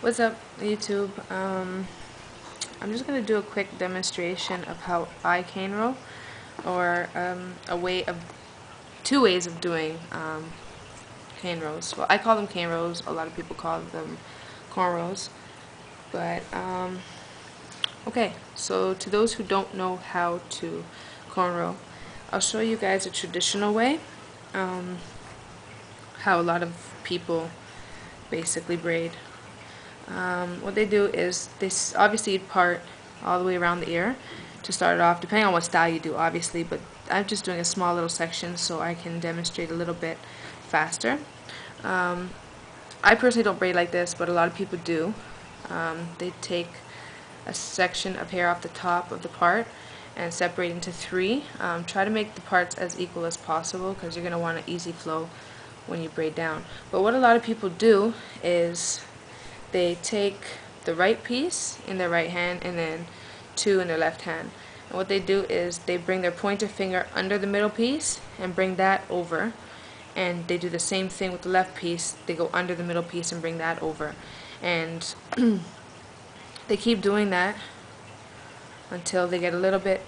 What's up, YouTube? I'm just going to do a quick demonstration of how I cane row, or two ways of doing cane rows. Well, I call them cane rows. A lot of people call them cornrows. But okay, so to those who don't know how to cornrow, I'll show you guys a traditional way. How a lot of people basically braid. What they do is they obviously part all the way around the ear to start it off, depending on what style you do, obviously, but I'm just doing a small little section so I can demonstrate a little bit faster. I personally don't braid like this, but a lot of people do. They take a section of hair off the top of the part and separate into three. Try to make the parts as equal as possible because you're going to want an easy flow when you braid down. But what a lot of people do is they take the right piece in their right hand and then two in their left hand. And what they do is they bring their pointer finger under the middle piece and bring that over. And they do the same thing with the left piece. They go under the middle piece and bring that over. And they keep doing that until they get a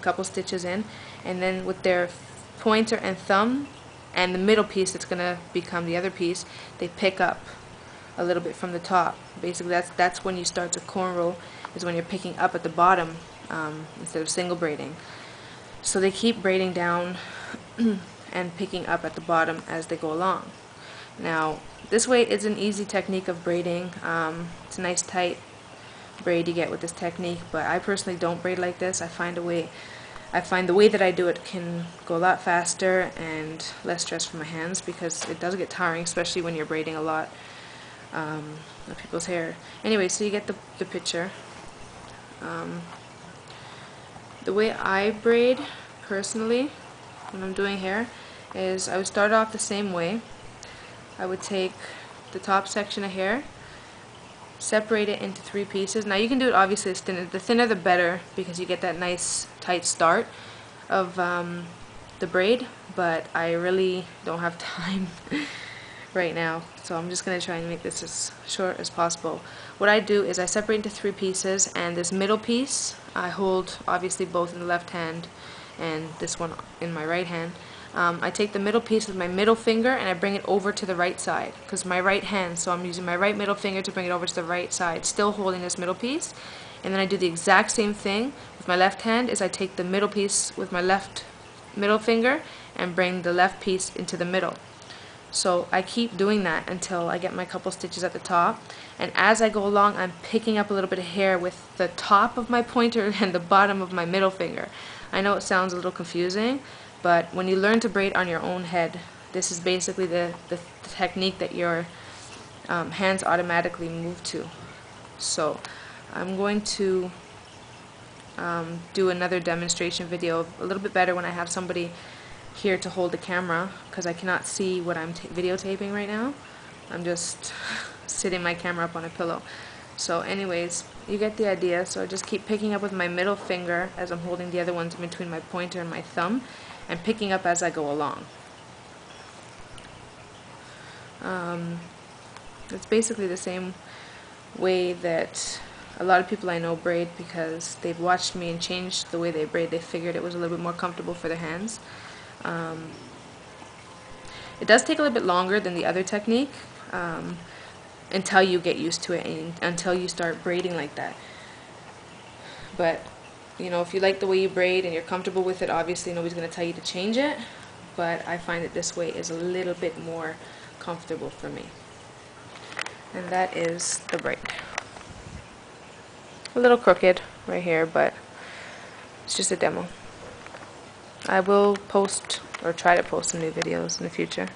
couple stitches in. And then with their pointer and thumb and the middle piece that's going to become the other piece, they pick up a little bit from the top. Basically that's when you start to cornrow, is when you're picking up at the bottom instead of single braiding. So they keep braiding down and picking up at the bottom as they go along. Now this way is an easy technique of braiding. It's a nice tight braid you get with this technique, but I personally don't braid like this. I find the way that I do it can go a lot faster and less stress for my hands, because it does get tiring, especially when you're braiding a lot of people's hair. Anyway, so you get the picture. The way I braid personally when I'm doing hair is I would start off the same way. I would take the top section of hair, separate it into three pieces. Now you can do it obviously as thin. The thinner the better, because you get that nice tight start of the braid, but I really don't have time right now, so I'm just going to try and make this as short as possible. What I do is I separate into three pieces, and this middle piece I hold obviously both in the left hand and this one in my right hand. I take the middle piece with my middle finger and I bring it over to the right side, because my right hand, so I'm using my right middle finger to bring it over to the right side, still holding this middle piece. And then I do the exact same thing with my left hand, is I take the middle piece with my left middle finger and bring the left piece into the middle. So I keep doing that until I get my couple stitches at the top, and as I go along I'm picking up a little bit of hair with the top of my pointer and the bottom of my middle finger. I know it sounds a little confusing, but when you learn to braid on your own head, this is basically the technique that your hands automatically move to. So I'm going to do another demonstration video a little bit better when I have somebody here to hold the camera, because I cannot see what I'm videotaping right now. I'm just sitting my camera up on a pillow. So anyways, you get the idea. So I just keep picking up with my middle finger as I'm holding the other ones in between my pointer and my thumb, and picking up as I go along. It's basically the same way that a lot of people I know braid, because they've watched me and changed the way they braid. They figured it was a little bit more comfortable for their hands. It does take a little bit longer than the other technique until you get used to it and until you start braiding like that. But you know, if you like the way you braid and you're comfortable with it, obviously nobody's going to tell you to change it, but I find that this way is a little bit more comfortable for me. And that is the braid. A little crooked right here, but it's just a demo. I will post or try to post some new videos in the future.